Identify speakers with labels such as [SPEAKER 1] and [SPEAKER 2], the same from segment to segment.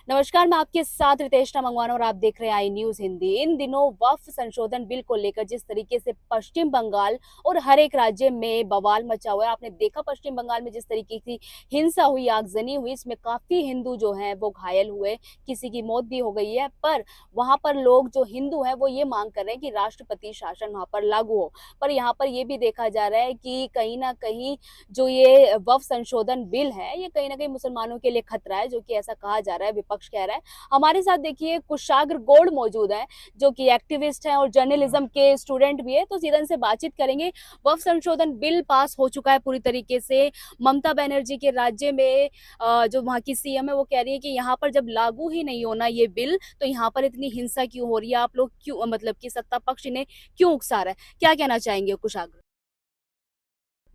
[SPEAKER 1] नमस्कार, मैं आपके साथ रितेशना मंगवाना और आप देख रहे हैं आई न्यूज हिंदी। इन दिनों वक्फ संशोधन बिल को लेकर जिस तरीके से पश्चिम बंगाल और हर एक राज्य में बवाल मचा हुआ है, आपने देखा पश्चिम बंगाल में जिस तरीके की हिंसा हुई, आगजनी हुई, इसमें काफी हिंदू जो हैं वो घायल हुए, किसी की मौत भी हो गई है। पर वहां पर लोग जो हिंदू हैं वो ये मांग कर रहे हैं कि राष्ट्रपति शासन वहां पर लागू हो। पर यहाँ पर ये भी देखा जा रहा है कि कहीं ना कहीं जो ये वक्फ संशोधन बिल है, ये कहीं ना कहीं मुसलमानों के लिए खतरा है, जो कि ऐसा कहा जा रहा है, विपक्ष कह रहा है। हमारे साथ देखिए कुशाग्र गौड़ मौजूद है, जो कि एक्टिविस्ट हैं और जर्नलिज्म के स्टूडेंट भी है। तो सीधन से बातचीत करेंगे। वक्फ संशोधन बिल पास हो चुका है पूरी तरीके से। ममता बनर्जी के राज्य में जो वहाँ की सीएम है वो कह रही है कि यहाँ पर जब लागू ही नहीं होना ये बिल, तो यहाँ पर इतनी हिंसा क्यों हो रही है, आप लोग क्यों, मतलब कि सत्ता पक्ष इन्हें क्यों उकसा रहा है? क्या कहना चाहेंगे कुशाग्र?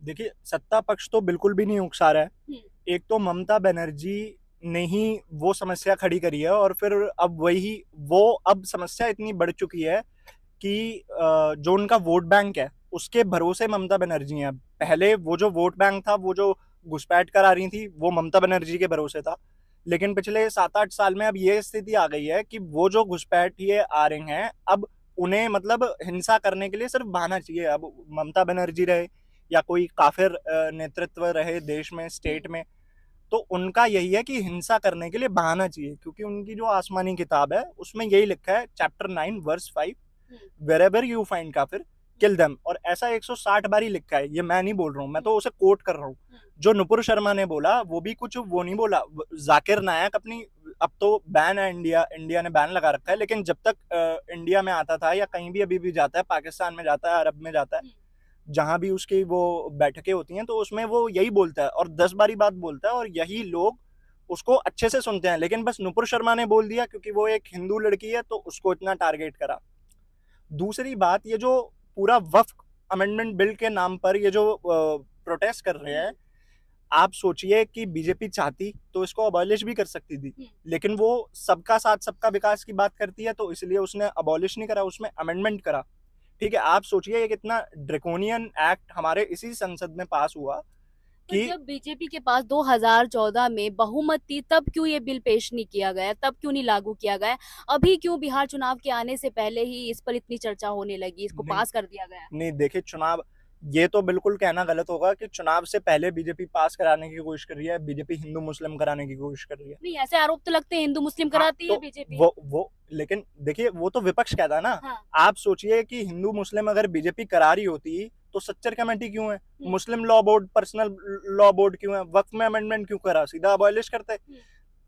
[SPEAKER 2] देखिए, सत्ता पक्ष तो बिल्कुल भी नहीं उकसा रहा है। एक तो ममता बनर्जी ने ही वो समस्या खड़ी करी है और फिर अब समस्या इतनी बढ़ चुकी है कि जो उनका वोट बैंक है उसके भरोसे ममता बनर्जी हैं। पहले वो जो वोट बैंक था, वो जो घुसपैठ करा रही थी, वो ममता बनर्जी के भरोसे था। लेकिन पिछले 7-8 साल में अब ये स्थिति आ गई है कि वो जो घुसपैठ ये आ रहे हैं, अब उन्हें मतलब हिंसा करने के लिए सिर्फ बहाना चाहिए। अब ममता बनर्जी रहे या कोई काफिर नेतृत्व रहे देश में, स्टेट में, तो उनका यही है कि हिंसा करने के लिए बहाना चाहिए। क्योंकि उनकी जो आसमानी किताब है उसमें यही लिखा है, chapter 9 verse 5, wherever you find काफिर किल देम। और ऐसा 160 बार ही लिखा है। ये मैं नहीं बोल रहा हूँ, मैं तो उसे कोट कर रहा हूँ। जो नुपुर शर्मा ने बोला वो भी कुछ वो नहीं बोला। जाकिर नायक अपनी, अब तो बैन है, इंडिया ने बैन लगा रखा है, लेकिन जब तक इंडिया में आता था या कहीं भी अभी भी जाता है, पाकिस्तान में जाता है, अरब में जाता है, जहां भी उसकी वो बैठकें होती हैं, तो उसमें वो यही बोलता है और 10 बारी बात बोलता है और यही लोग उसको अच्छे से सुनते हैं। लेकिन बस नुपुर शर्मा ने बोल दिया क्योंकि वो एक हिंदू लड़की है तो उसको इतना टारगेट करा। दूसरी बात, ये जो पूरा वक्फ अमेंडमेंट बिल के नाम पर ये जो प्रोटेस्ट कर रहे हैं, आप सोचिए कि बीजेपी चाहती तो इसको अबॉलिश भी कर सकती थी, लेकिन वो सबका साथ सबका विकास की बात करती है, तो इसलिए उसने अबॉलिश नहीं करा, उसमें अमेंडमेंट करा। ठीक है, आप सोचिए एक इतना ड्रेकोनियन एक्ट हमारे इसी संसद में पास हुआ
[SPEAKER 1] पर
[SPEAKER 2] कि
[SPEAKER 1] जब बीजेपी के पास 2014 में बहुमत थी, तब क्यों ये बिल पेश नहीं किया गया, तब क्यों नहीं लागू किया गया? अभी क्यों बिहार चुनाव के आने से पहले ही इस पर इतनी चर्चा होने लगी, इसको
[SPEAKER 2] नहीं,
[SPEAKER 1] पास कर दिया गया?
[SPEAKER 2] नहीं, देखिए, चुनाव, ये तो बिल्कुल कहना गलत होगा कि चुनाव से पहले बीजेपी पास कराने की कोशिश कर रही है, बीजेपी हिंदू मुस्लिम कराने की कोशिश कर रही है।
[SPEAKER 1] नहीं, ऐसे आरोप तो लगते हैं हिंदू मुस्लिम
[SPEAKER 2] हाँ,
[SPEAKER 1] कराती है
[SPEAKER 2] तो
[SPEAKER 1] बीजेपी।
[SPEAKER 2] वो लेकिन देखिए, वो तो विपक्ष कहता है ना।
[SPEAKER 1] हाँ।
[SPEAKER 2] आप सोचिए कि हिंदू मुस्लिम अगर बीजेपी करा रही होती तो सच्चर कमेटी क्यों है, मुस्लिम law board, personal law board क्यों है, वक्फ में अमेंडमेंट क्यों करा, सीधा अबॉलिश करते।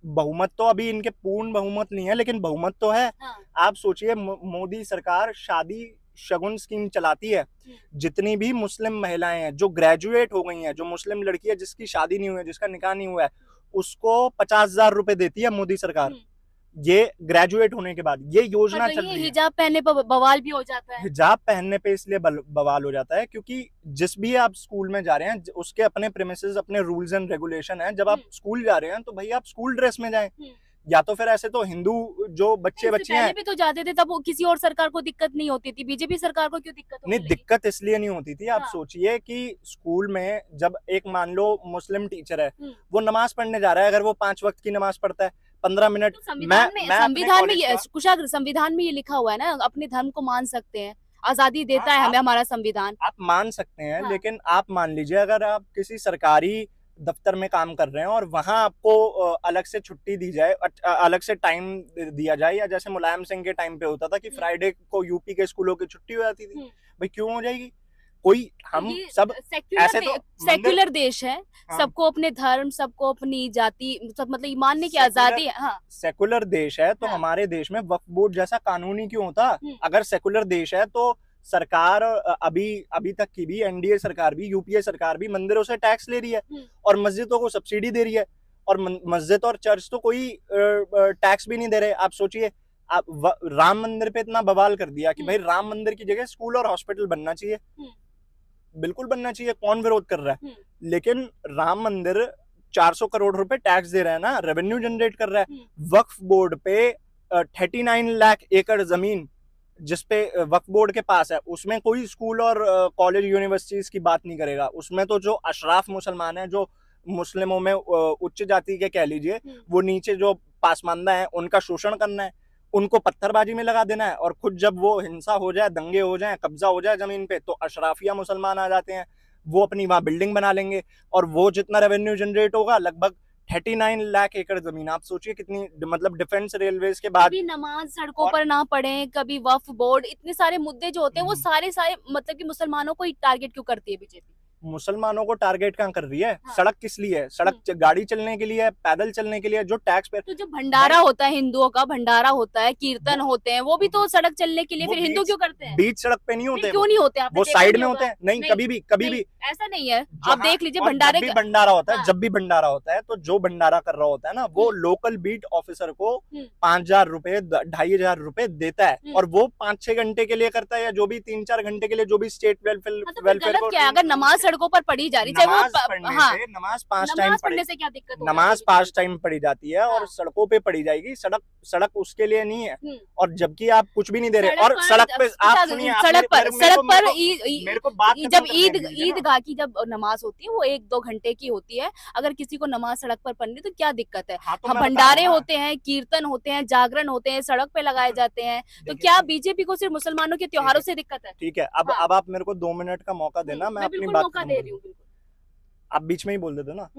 [SPEAKER 2] बहुमत तो अभी इनके पूर्ण बहुमत नहीं है, लेकिन बहुमत तो है।
[SPEAKER 1] हाँ।
[SPEAKER 2] आप सोचिए, मोदी सरकार शादी शगुन स्कीम चलाती है। जितनी भी मुस्लिम महिलाएं हैं जो ग्रेजुएट हो गई हैं, जो मुस्लिम लड़की है जिसकी शादी नहीं हुई है, जिसका निकाह नहीं हुआ है, उसको 50,000 रुपए देती है मोदी सरकार। ये ग्रेजुएट होने के बाद ये
[SPEAKER 1] पर
[SPEAKER 2] योजना चल
[SPEAKER 1] वही
[SPEAKER 2] रही है।
[SPEAKER 1] हिजाब पहनने पर बवाल भी हो जाता है।
[SPEAKER 2] हिजाब पहनने पे इसलिए बवाल हो जाता है क्योंकि जिस भी आप स्कूल में जा रहे हैं उसके अपने प्रेमिसेस, अपने रूल्स एंड रेगुलेशन है। जब आप स्कूल जा रहे हैं तो भाई आप स्कूल ड्रेस में जाएं, या तो फिर ऐसे तो हिंदू जो बच्चे
[SPEAKER 1] इससे
[SPEAKER 2] बच्चियां
[SPEAKER 1] पहले
[SPEAKER 2] हैं।
[SPEAKER 1] भी तो जाते थे, तब वो किसी और सरकार को दिक्कत नहीं होती थी, बीजेपी सरकार को क्यों दिक्कत
[SPEAKER 2] नहीं,
[SPEAKER 1] होने लगी?
[SPEAKER 2] दिक्कत इसलिए नहीं होती थी। आप
[SPEAKER 1] हाँ।
[SPEAKER 2] सोचिए कि स्कूल में जब एक मान लो मुस्लिम टीचर है, वो नमाज पढ़ने जा रहा है, अगर वो 5 वक्त की नमाज पढ़ता है 15 मिनट,
[SPEAKER 1] तो
[SPEAKER 2] मैं अपने कॉलेज का,
[SPEAKER 1] कुशाग्र संविधान में ये लिखा हुआ है ना, अपने धर्म को मान सकते हैं, आजादी
[SPEAKER 2] हाँ,
[SPEAKER 1] देता है हमें हमारा संविधान।
[SPEAKER 2] आप मान सकते हैं,
[SPEAKER 1] हाँ।
[SPEAKER 2] लेकिन आप मान लीजिए अगर आप किसी सरकारी दफ्तर में काम कर रहे हैं और वहां आपको अलग से छुट्टी दी जाए, अलग से टाइम दिया जाए, या जैसे मुलायम सिंह के टाइम पे होता था कि फ्राइडे को यूपी के स्कूलों की छुट्टी हो जाती थी, भाई क्यों हो जाएगी? कोई,
[SPEAKER 1] तो
[SPEAKER 2] हम
[SPEAKER 1] ये
[SPEAKER 2] सब ऐसे तो मंदिर,
[SPEAKER 1] सेक्युलर देश है।
[SPEAKER 2] हाँ,
[SPEAKER 1] सबको अपने धर्म, सबको अपनी जाति, सब मतलब ये मानने की
[SPEAKER 2] सेकुलर
[SPEAKER 1] आजादी है। हाँ।
[SPEAKER 2] सेकुलर देश है तो
[SPEAKER 1] हाँ।
[SPEAKER 2] हमारे देश में वक्फ बोर्ड जैसा कानून ही क्यों होता?
[SPEAKER 1] हम्म।
[SPEAKER 2] अगर सेकुलर देश है तो सरकार, अभी अभी तक की भी एनडीए सरकार भी, यूपीए सरकार भी मंदिरों से टैक्स ले रही है और मस्जिदों को सब्सिडी दे रही है, और मस्जिद और चर्च तो कोई टैक्स भी नहीं दे रहे। आप सोचिए, आप राम मंदिर पे इतना बवाल कर दिया कि भाई राम मंदिर की जगह स्कूल और हॉस्पिटल बनना चाहिए। बिल्कुल बनना चाहिए, कौन विरोध कर रहा है? लेकिन राम मंदिर 400 करोड़ रुपए टैक्स दे रहा है ना, रेवेन्यू जनरेट कर रहा है। वक्फ बोर्ड पे 39 लाख एकड़ जमीन जिसपे वक्फ बोर्ड के पास है, उसमें कोई स्कूल और कॉलेज यूनिवर्सिटीज की बात नहीं करेगा। उसमें तो जो अशराफ मुसलमान है, जो मुस्लिमों में उच्च जाति के कह लीजिए, वो नीचे जो पासमानदा हैं उनका शोषण करना है, उनको पत्थरबाजी में लगा देना है, और खुद जब वो हिंसा हो जाए, दंगे हो जाए, कब्जा हो जाए जमीन पे, तो अशराफिया मुसलमान आ जाते हैं, वो अपनी वहां बिल्डिंग बना लेंगे, और वो जितना रेवेन्यू जनरेट होगा, लगभग 39 लाख एकड़ जमीन, आप सोचिए कितनी, मतलब डिफेंस रेलवेज के बाद।
[SPEAKER 1] कभी नमाज सड़कों पर ना पढ़े, कभी वक्फ बोर्ड, इतने सारे मुद्दे जो होते हैं वो सारे सारे मतलब कि मुसलमानों को ही टारगेट क्यों करती है बीजेपी?
[SPEAKER 2] मुसलमानों को टारगेट कहाँ कर रही है?
[SPEAKER 1] हाँ।
[SPEAKER 2] सड़क किस लिए है? सड़क गाड़ी चलने के लिए है, पैदल चलने के लिए, जो टैक्स पे।
[SPEAKER 1] तो जो भंडारा होता है, हिंदुओं का भंडारा होता है, कीर्तन होते हैं, वो भी तो सड़क चलने के लिए,
[SPEAKER 2] वो
[SPEAKER 1] फिर हिंदू क्यों करते हैं?
[SPEAKER 2] बीच सड़क पे नहीं
[SPEAKER 1] फिर
[SPEAKER 2] होते,
[SPEAKER 1] क्यों नहीं होते? आपने
[SPEAKER 2] वो
[SPEAKER 1] देखा
[SPEAKER 2] साइड
[SPEAKER 1] नहीं
[SPEAKER 2] में
[SPEAKER 1] होगा।
[SPEAKER 2] होते हैं। नहीं,
[SPEAKER 1] नहीं,
[SPEAKER 2] कभी
[SPEAKER 1] नहीं,
[SPEAKER 2] भी
[SPEAKER 1] ऐसा नहीं है। आप
[SPEAKER 2] जहाँ-
[SPEAKER 1] देख लीजिए
[SPEAKER 2] और
[SPEAKER 1] भंडारे
[SPEAKER 2] जब भी
[SPEAKER 1] का।
[SPEAKER 2] भंडारा होता है,
[SPEAKER 1] हाँ।
[SPEAKER 2] जब भी भंडारा होता है, तो जो भंडारा कर रहा होता है ना, वो लोकल बीट ऑफिसर को 5,000 रुपए, 2,500 रुपए देता है, और वो 5-6 घंटे के लिए करता है, या जो भी 3-4 घंटे के लिए, जो भी स्टेट
[SPEAKER 1] हाँ, तो फिर
[SPEAKER 2] वेलफेयर
[SPEAKER 1] गलत क्या है? अगर नमाज सड़कों पर पढ़ी जा रही, चाहे वो
[SPEAKER 2] नमाज 5 टाइम
[SPEAKER 1] नमाज पढ़ने से क्या दिक्कत हो
[SPEAKER 2] नमाज 5 टाइम पढ़ी जाती है, और
[SPEAKER 1] हाँ।
[SPEAKER 2] सड़कों पे पढ़ी जाएगी। सड़क उसके लिए नहीं है, और जबकि आप कुछ भी नहीं दे रहे।
[SPEAKER 1] सड़क
[SPEAKER 2] और
[SPEAKER 1] पर
[SPEAKER 2] सड़क पे आप सुनिए, आप
[SPEAKER 1] सड़क पर
[SPEAKER 2] मेरे को बात
[SPEAKER 1] जब
[SPEAKER 2] खत्म करने दीजिए ना।
[SPEAKER 1] ईदगाह की जब नमाज होती है वो 1-2 घंटे की होती है। अगर किसी को नमाज सड़क पर पढ़नी तो क्या दिक्कत है?
[SPEAKER 2] हाँ, तो
[SPEAKER 1] हाँ,
[SPEAKER 2] मैं बता
[SPEAKER 1] भंडारे
[SPEAKER 2] रहा हूँ ना।
[SPEAKER 1] होते हैं, कीर्तन होते हैं, जागरण होते हैं, सड़क पे लगाए जाते हैं, तो
[SPEAKER 2] देखिए,
[SPEAKER 1] क्या बीजेपी को सिर्फ मुसलमानों के त्योहारों से दिक्कत है?
[SPEAKER 2] ठीक है, अब
[SPEAKER 1] हाँ।
[SPEAKER 2] अब आप मेरे को 2 मिनट का मौका देना, मैं अपनी
[SPEAKER 1] बिल्कुल
[SPEAKER 2] बात
[SPEAKER 1] मौका
[SPEAKER 2] खत्म
[SPEAKER 1] दे
[SPEAKER 2] कर
[SPEAKER 1] रही
[SPEAKER 2] दूं।
[SPEAKER 1] हूँ, बिल्कुल।
[SPEAKER 2] आप बीच में ही बोल देते ना।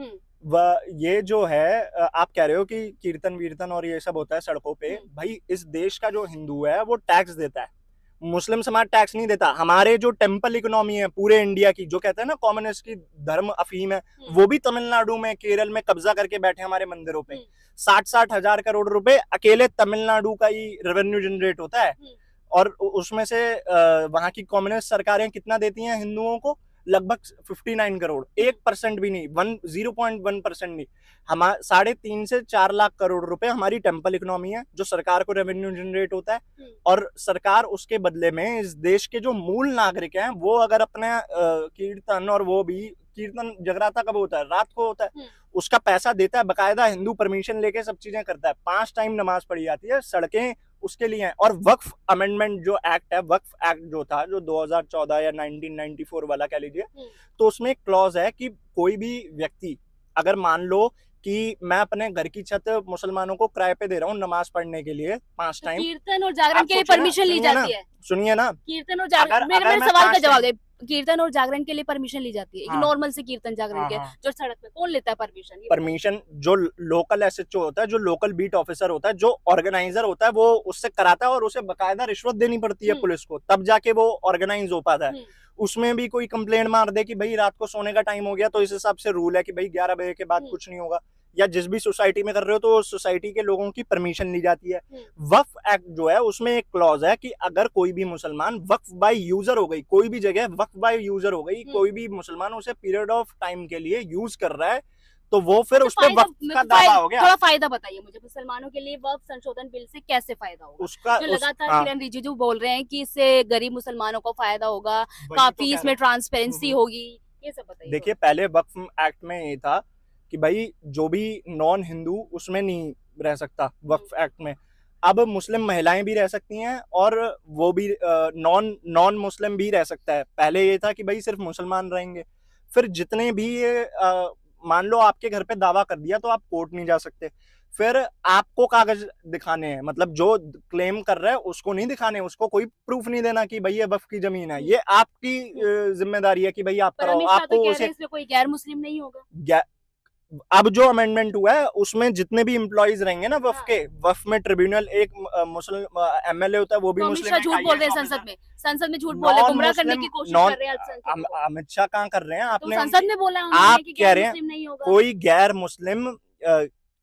[SPEAKER 2] ये जो है, आप कह रहे हो कि कीर्तन वीर्तन और ये सब होता है सड़कों पे, भाई इस देश का जो हिंदू है वो टैक्स देता है, मुस्लिम समाज टैक्स नहीं देता। हमारे जो टेम्पल इकोनॉमी है पूरे इंडिया की, जो कहते हैं ना कम्युनिस्ट की धर्म अफीम है, वो भी तमिलनाडु में, केरल में कब्जा करके बैठे हमारे मंदिरों पे। 60-60 हजार करोड़ रुपए अकेले तमिलनाडु का ही रेवेन्यू जनरेट होता है, और उसमें से वहां की कम्युनिस्ट सरकारें कितना देती हैं हिंदुओं को? लगभग 59 करोड़, 1% भी नहीं, 0.1% नहीं। हम 3.5 से 4 लाख करोड़ रुपए हमारी टेम्पल इकोनॉमी है, जो सरकार को रेवेन्यू जनरेट होता है, और सरकार उसके बदले में इस देश के जो मूल नागरिक हैं, वो अगर अपने कीर्तन, और वो भी कीर्तन जगराता कब होता है? रात को होता है, उसका पैसा देता है, बकायदा हिंदू परमिशन लेके सब चीजें करता है, 5 टाइम नमाज पढ़ी जाती है, सड़कें उसके लिए हैं। और वक्फ अमेंडमेंट जो एक्ट है, वक्फ एक्ट जो था, जो 2014 या 1994 वाला कह लीजिए, तो उसमें एक क्लॉज है कि कोई भी व्यक्ति, अगर मान लो कि मैं अपने घर की छत मुसलमानों को किराए पे दे रहा हूँ नमाज पढ़ने के लिए 5 टाइम,
[SPEAKER 1] कीर्तन और जागरण के लिए परमिशन ली जाती है।
[SPEAKER 2] सुनिए ना,
[SPEAKER 1] कीर्तन और जागरण, मेरे सवाल का जवाब दे। कीर्तन और जागरण के लिए परमिशन ली जाती है,
[SPEAKER 2] हाँ।
[SPEAKER 1] नॉर्मल से कीर्तन जागरण के, जो सड़क पे कौन लेता है परमिशन?
[SPEAKER 2] परमिशन जो लोकल एसएचओ होता है, जो लोकल बीट ऑफिसर होता है, जो ऑर्गेनाइजर होता है, वो उससे कराता है, और उसे बकायदा रिश्वत देनी पड़ती है पुलिस को, तब जाके वो ऑर्गेनाइज हो पाता है। उसमें भी कोई कंप्लेंट मार दे कि भाई रात को सोने का टाइम हो गया, तो इस हिसाब से रूल है कि भाई 11 बजे के बाद कुछ नहीं होगा, या जिस भी सोसाइटी में कर रहे हो तो सोसाइटी के लोगों की परमिशन ली जाती है। वक्फ एक्ट जो है, उसमें एक क्लॉज है कि अगर कोई भी मुसलमान वक्फ बाय यूजर हो गई, कोई भी जगह वक्फ बाय यूजर हो गई, कोई भी मुसलमान उसे पीरियड ऑफ टाइम के लिए यूज कर रहा है, तो वो फिर उस पर वक्फ का दावा हो गया।
[SPEAKER 1] थोड़ा फायदा बताइए मुझे, मुसलमानों के लिए वक्फ संशोधन बिल से कैसे फायदा होगा?
[SPEAKER 2] उसका
[SPEAKER 1] जो लगातार किरण रिजिजू बोल रहे हैं कि इससे गरीब मुसलमानों को फायदा होगा, काफी इसमें ट्रांसपेरेंसी होगी, ये सब बताइए।
[SPEAKER 2] देखिए, पहले वक्फ एक्ट में ये था कि भाई जो भी नॉन हिंदू उसमें नहीं रह सकता वक्फ एक्ट में। अब मुस्लिम महिलाएं भी रह सकती हैं, और वो भी नॉन मुस्लिम भी रह सकता है। पहले ये था कि भाई सिर्फ मुसलमान रहेंगे, फिर जितने भी मान लो आपके घर पे दावा कर दिया तो आप कोर्ट नहीं जा सकते, फिर आपको कागज दिखाने हैं, मतलब जो क्लेम कर रहा है उसको नहीं दिखाने, उसको कोई प्रूफ नहीं देना कि भाई ये वक्फ की जमीन है, ये आपकी जिम्मेदारी है कि भाई आप कराओ। आपको
[SPEAKER 1] इसमें कोई गैर मुस्लिम नहीं होगा।
[SPEAKER 2] अब जो अमेंडमेंट हुआ है उसमें जितने भी एम्प्लॉइज रहेंगे ना वक्फ के, वक्फ में ट्रिब्यूनल एक मुस्लिम एमएलए होता है, वो भी मुस्लिम है।
[SPEAKER 1] झूठ बोल रहे हैं संसद में झूठ बोल रहे, गुमराह करने की कोशिश कर रहे हैं।
[SPEAKER 2] अमित शाह कहाँ कर रहे हैं? आपने
[SPEAKER 1] संसद में बोला,
[SPEAKER 2] आप कह रहे हैं कोई गैर मुस्लिम,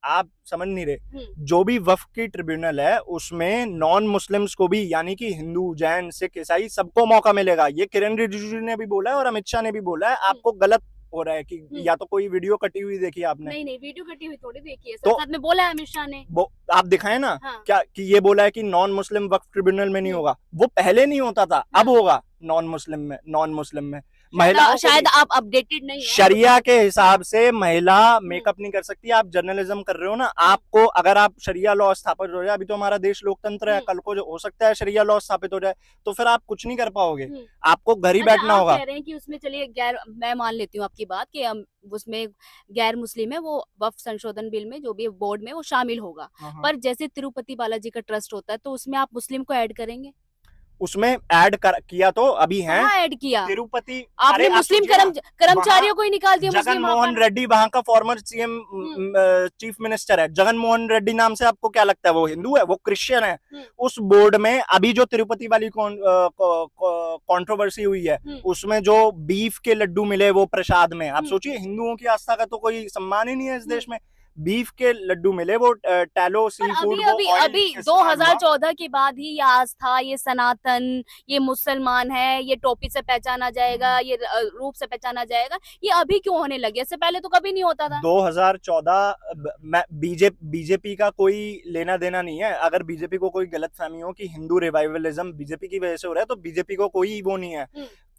[SPEAKER 2] आप समझ नहीं रहे। जो भी वक्फ की ट्रिब्यूनल है उसमें नॉन मुस्लिम्स को भी, यानी कि हिंदू, जैन, सिख, ईसाई, सबको मौका मिलेगा। ये किरण रिजिजू ने भी बोला है और अमित शाह ने भी बोला है। आपको गलत हो रहा है कि या तो कोई वीडियो कटी हुई देखी आपने?
[SPEAKER 1] नहीं, वीडियो कटी हुई थोड़ी देखी है, संसद में बोला है अमित शाह ने।
[SPEAKER 2] वो आप दिखाए ना। हाँ। क्या कि ये बोला है कि नॉन मुस्लिम वक्फ ट्रिब्यूनल में नहीं होगा, वो पहले नहीं होता था, अब होगा नॉन मुस्लिम में। महिलाओं
[SPEAKER 1] शायद आप अपडेटेड नहीं है।
[SPEAKER 2] शरिया के हिसाब से महिला मेकअप नहीं कर सकती। आप जर्नलिज्म कर रहे हो ना, आपको अगर आप शरिया लॉ स्थापित हो जाए, अभी तो हमारा देश लोकतंत्र है, कल को जो हो सकता है शरिया लॉ स्थापित हो जाए, तो फिर आप कुछ नहीं कर पाओगे, आपको घर ही बैठना
[SPEAKER 1] आप
[SPEAKER 2] होगा।
[SPEAKER 1] कह रहे हैं कि उसमें चलिए गैर, मैं मान लेती हूँ आपकी बात कि उसमें गैर मुस्लिम है, वो वक्फ संशोधन बिल में जो भी बोर्ड में वो शामिल होगा, पर जैसे तिरुपति बालाजी का ट्रस्ट होता है तो उसमें आप मुस्लिम को ऐड करेंगे?
[SPEAKER 2] उसमें ऐड किया तो अभी है
[SPEAKER 1] कहाँ ऐड किया
[SPEAKER 2] तिरुपति।
[SPEAKER 1] आपने? मुस्लिम कर्मचारियों को ही निकाल दिया।
[SPEAKER 2] जगन मोहन रेड्डी वहां का फॉर्मर सीएम चीफ मिनिस्टर है। जगन मोहन रेड्डी नाम से आपको क्या लगता है वो हिंदू है, वो क्रिश्चियन है? उस बोर्ड में अभी जो तिरुपति वाली कंट्रोवर्सी हुई है, उसमें जो बीफ के लड्डू मिले वो प्रसाद में, आप सोचिए हिंदुओं की आस्था का तो कोई सम्मान ही नहीं है इस देश में। बीफ के लड्डू मिले, वो टैलो सी फूड,
[SPEAKER 1] अभी 2014 के बाद ही ये आस्था, ये सनातन, ये मुसलमान है, ये टोपी से पहचाना जाएगा, ये रूप से पहचाना जाएगा, ये अभी क्यों होने लगे? इससे पहले तो कभी नहीं होता था।
[SPEAKER 2] 2014 बीजेपी का कोई लेना देना नहीं है। अगर बीजेपी को कोई गलतफहमी हो कि हिंदू रिवाइवलिज्म बीजेपी की वजह से हो रहा है, तो बीजेपी को कोई वो नहीं है।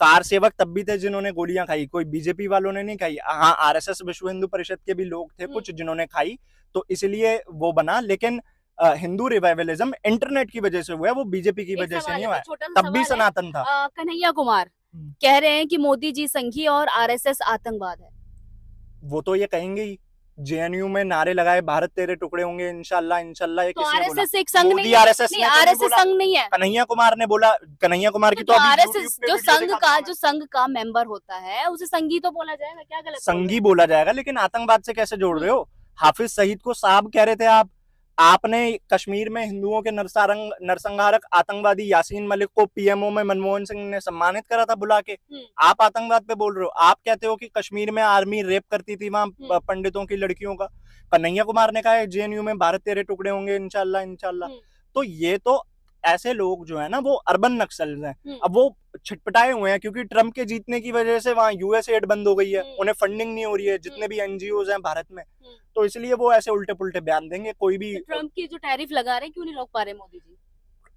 [SPEAKER 2] कार सेवक तब भी थे जिन्होंने गोलियां खाई, कोई बीजेपी वालों ने नहीं खाई। हाँ, आरएसएस विश्व हिंदू परिषद के भी लोग थे कुछ जिन्होंने खाई, तो इसलिए वो बना। लेकिन हिंदू रिवाइवलिज्म इंटरनेट की वजह से हुआ है, वो बीजेपी की वजह से नहीं हुआ है, तब भी सनातन था।
[SPEAKER 1] कन्हैया कुमार कह रहे हैं कि मोदी जी संघी और आरएसएस आतंकवाद है।
[SPEAKER 2] वो तो ये कहेंगे ही, जेएनयू में नारे लगाए भारत तेरे टुकड़े होंगे इंशाल्लाह इंशाल्लाह, ये
[SPEAKER 1] तो
[SPEAKER 2] किसने बोला?
[SPEAKER 1] आरएसएस एक संघ नहीं है।
[SPEAKER 2] आरएसएस
[SPEAKER 1] संघ नहीं है।
[SPEAKER 2] कन्हैया कुमार ने बोला। कन्हैया कुमार की तो
[SPEAKER 1] आरएसएस जो संघ का मेंबर होता है उसे संघी तो बोला जाएगा, क्या गलत?
[SPEAKER 2] संघी बोला जाएगा, लेकिन आतंकवाद से कैसे जोड़ रहे हो? हाफिज सईद को साहब कह रहे थे आप। आपने कश्मीर में हिंदुओं के नरसंहारक आतंकवादी यासीन मलिक को पीएमओ में मनमोहन सिंह ने सम्मानित करा था बुला के। आप आतंकवाद पे बोल रहे हो। आप कहते हो कि कश्मीर में आर्मी रेप करती थी वहां पंडितों की लड़कियों का। कन्हैया कुमार ने कहा है जेएनयू में भारत तेरे टुकड़े होंगे इंशाल्लाह इंशाल्लाह। तो ये तो ऐसे लोग जो है ना वो अर्बन नक्सल्स हैं। अब वो छिटपटाए हुए हैं क्योंकि ट्रम्प के जीतने की वजह से वहां यूएस एड बंद हो गई है, उन्हें फंडिंग नहीं हो रही है जितने भी एनजीओज हैं भारत में, तो इसलिए वो ऐसे उल्टे पुल्टे बयान देंगे। कोई भी
[SPEAKER 1] ट्रम्प की जो टैरिफ लगा रहे हैं क्यों नहीं रोक पा रहे मोदी जी?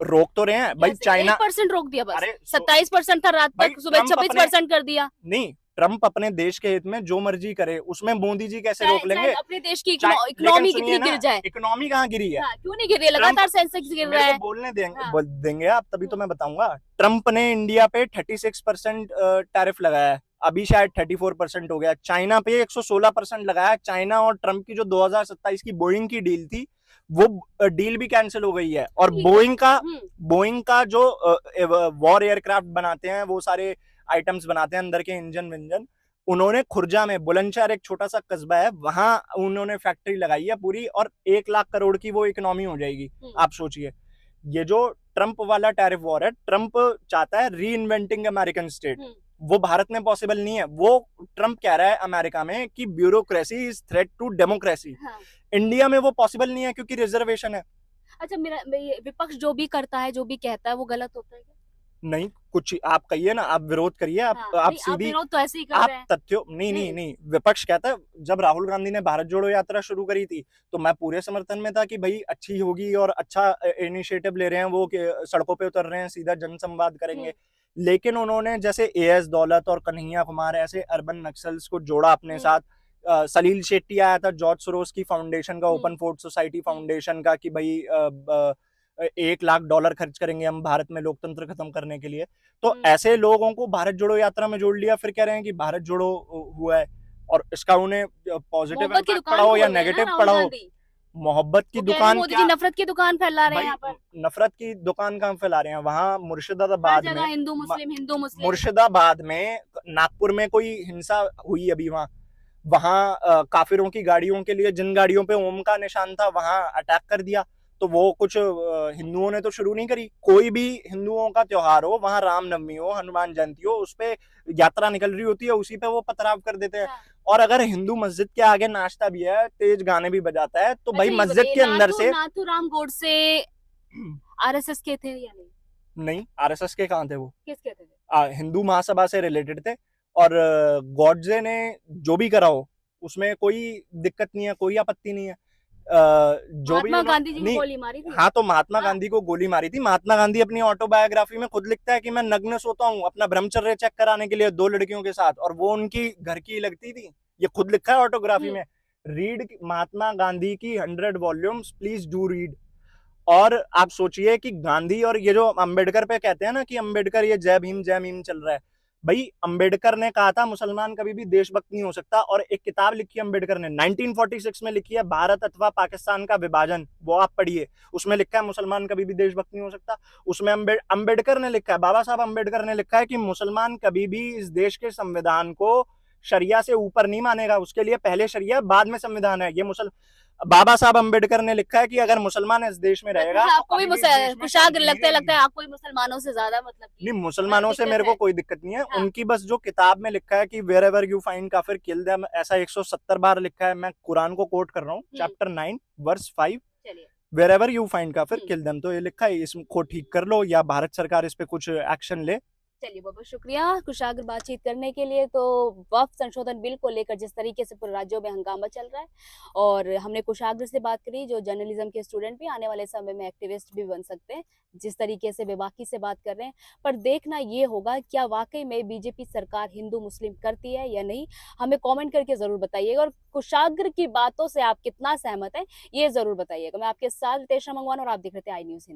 [SPEAKER 2] रोक तो रहे हैं भाई। चाइना
[SPEAKER 1] 1% रोक दिया, बस 27% था, रात तक सुबह 26% कर दिया।
[SPEAKER 2] नहीं, ट्रम्प अपने देश के हित में जो मर्जी करे, उसमें मोदी जी कैसे रोक लेंगे?
[SPEAKER 1] अपने देश की इकोनॉमी कितनी गिर जाए।
[SPEAKER 2] इकोनॉमी कहाँ गिरी है?
[SPEAKER 1] क्यों नहीं गिर रही है? लगातार सेंसेक्स गिर रहा है।
[SPEAKER 2] बोलने देंगे आप, तभी तो मैं बताऊंगा। ट्रम्प ने इंडिया पे 36% टैरिफ लगाया है, अभी शायद 34% हो गया। चाइना पे 116% लगाया। चाइना और ट्रम्प की जो 2027 की बोइंग की डील थी, वो डील भी कैंसिल हो गई है। और बोइंग का जो वॉर एयरक्राफ्ट बनाते हैं, वो सारे आइटम्स बनाते हैं अंदर के इंजन विंजन, उन्होंने खुर्जा में, बुलंदशहर एक छोटा सा कस्बा है, वहां उन्होंने फैक्ट्री लगाई है पूरी, और 1 लाख करोड़ की वो इकोनॉमी हो जाएगी। आप सोचिए, ये जो ट्रम्प वाला टैरिफ वॉर है, ट्रम्प चाहता है री इन्वेंटिंग अमेरिकन स्टेट, वो भारत में पॉसिबल नहीं है। वो ट्रम्प कह रहा है अमेरिका में कि bureaucracy is threat to democracy. India में वो पॉसिबल नहीं है क्योंकि रिजर्वेशन है।
[SPEAKER 1] अच्छा, मेरा विपक्ष जो भी करता है, जो भी कहता है, वो गलत होता है क्या?
[SPEAKER 2] नहीं, कुछ आप कहिए ना, आप विरोध करिए। आप सीधी,
[SPEAKER 1] विरोध तो ऐसे ही कर रहे हैं।
[SPEAKER 2] तथ्यों नहीं, विपक्ष कहता है, जब राहुल गांधी ने भारत जोड़ो यात्रा शुरू करी थी तो मैं पूरे समर्थन में था कि भाई अच्छी होगी और अच्छा इनिशिएटिव ले रहे हैं, वो सड़कों पे उतर रहे हैं, सीधा जनसंवाद करेंगे। लेकिन उन्होंने जैसे एएस दौलत और कन्हैया कुमार ऐसे अर्बन नक्सल्स को जोड़ा अपने साथ। सलील शेट्टी आया था जॉर्ज सोरोस की फाउंडेशन का, ओपन फोर्ट सोसाइटी फाउंडेशन का, कि भाई $1 लाख खर्च करेंगे हम भारत में लोकतंत्र खत्म करने के लिए। तो ऐसे लोगों को भारत जोड़ो यात्रा में जोड़ लिया, फिर कह रहे हैं कि भारत जोड़ो हुआ है, और इसका उन्हें पॉजिटिव इम्पैक्ट पड़ा हो या नेगेटिव पड़ा हो। मोहब्बत की दुकान,
[SPEAKER 1] मोदी जी नफरत की दुकान फैला रहे हैं यहाँ पर।
[SPEAKER 2] नफरत की दुकान कहाँ फैला रहे हैं? वहाँ मुर्शिदाबाद में,
[SPEAKER 1] हिंदू मुस्लिम
[SPEAKER 2] मुर्शिदाबाद में, नागपुर में कोई हिंसा हुई अभी, वहाँ काफिरों की गाड़ियों के लिए, जिन गाड़ियों पे ओम का निशान था, वहां अटैक कर दिया। तो वो कुछ हिंदुओं ने तो शुरू नहीं करी। कोई भी हिंदुओं का त्योहार हो, वहां रामनवमी हो, हनुमान जयंती हो, उस पे यात्रा निकल रही होती है, उसी पे वो पथराव कर देते हैं। और अगर हिंदू मस्जिद के आगे नाचता भी है, तेज गाने भी बजाता है, तो भाई मस्जिद के अंदर से।
[SPEAKER 1] नाथूराम गोडसे आरएसएस के थे या
[SPEAKER 2] नहीं, आरएसएस के कहाँ थे वो?
[SPEAKER 1] किसके थे?
[SPEAKER 2] हिंदू महासभा से रिलेटेड थे। और गॉडजे ने जो भी करा हो उसमें कोई दिक्कत नहीं है, कोई आपत्ति नहीं है। जो भी
[SPEAKER 1] महात्मा गांधी जी को
[SPEAKER 2] नहीं,
[SPEAKER 1] गोली मारी थी।
[SPEAKER 2] हाँ तो महात्मा
[SPEAKER 1] हाँ।
[SPEAKER 2] गांधी को गोली मारी थी। महात्मा गांधी अपनी ऑटोबायोग्राफी में खुद लिखता है कि मैं नग्न सोता हूँ अपना ब्रह्मचर्य चेक कराने के लिए 2 लड़कियों के साथ, और वो उनकी घर की लगती थी। ये खुद लिखा है ऑटोग्राफी में। रीड महात्मा गांधी की 100 वॉल्यूम्स, प्लीज डू रीड। और आप सोचिए कि गांधी और ये जो अंबेडकर पे कहते हैं ना कि अंबेडकर ये जय भीम चल रहा है, भाई अंबेडकर ने कहा था मुसलमान कभी भी देशभक्त नहीं हो सकता, और एक किताब लिखी है अंबेडकर ने 1946 में लिखी है, भारत अथवा पाकिस्तान का विभाजन, वो आप पढ़िए। उसमें लिखा है मुसलमान कभी भी देशभक्त नहीं हो सकता। उसमें अंबेडकर ने लिखा है, बाबा साहब अंबेडकर ने लिखा है कि मुसलमान कभी भी इस देश के संविधान को शरिया से ऊपर नहीं मानेगा, उसके लिए पहले शरिया बाद में संविधान है। ये बाबा साहब अंबेडकर ने लिखा है कि अगर मुसलमान इस देश में रहेगा तो
[SPEAKER 1] आपको भी
[SPEAKER 2] कभी भी इस देश में
[SPEAKER 1] कुशाग्र
[SPEAKER 2] शांति नहीं
[SPEAKER 1] लगता है
[SPEAKER 2] रहेगी।
[SPEAKER 1] आपको भी मुसलमानों से ज्यादा मतलब कि
[SPEAKER 2] नहीं, मुसलमानों से
[SPEAKER 1] दिक्कत
[SPEAKER 2] मेरे को
[SPEAKER 1] है।
[SPEAKER 2] कोई दिक्कत नहीं है।
[SPEAKER 1] हाँ।
[SPEAKER 2] उनकी बस जो किताब में लिखा है कि वेर एवर यू फाइंड काफिर किल देम, ऐसा 170 बार लिखा है। मैं कुरान को कोट कर रहा हूँ, चैप्टर 9 वर्स 5,
[SPEAKER 1] चलिए।
[SPEAKER 2] वेर एवर यू फाइंड काफिर किल देम। तो ये लिखा है, इसको ठीक कर लो या भारत सरकार इस पे कुछ एक्शन ले।
[SPEAKER 1] चलिए बहुत बहुत शुक्रिया कुशाग्र बातचीत करने के लिए। तो वक्फ संशोधन बिल को लेकर जिस तरीके से पूरे राज्यों में हंगामा चल रहा है, और हमने कुशाग्र से बात करी, जो जर्नलिज्म के स्टूडेंट भी आने वाले समय में एक्टिविस्ट भी बन सकते हैं, जिस तरीके से बेबाकी से बात कर रहे हैं। पर देखना ये होगा क्या वाकई में बीजेपी सरकार हिंदू मुस्लिम करती है या नहीं, हमें कॉमेंट करके जरूर बताइएगा। और कुशाग्र की बातों से आप कितना सहमत है ये जरूर बताइएगा। मैं आपके साथ रितेश मंगवान और आप देख रहे थे आई न्यूज़ हिंदी।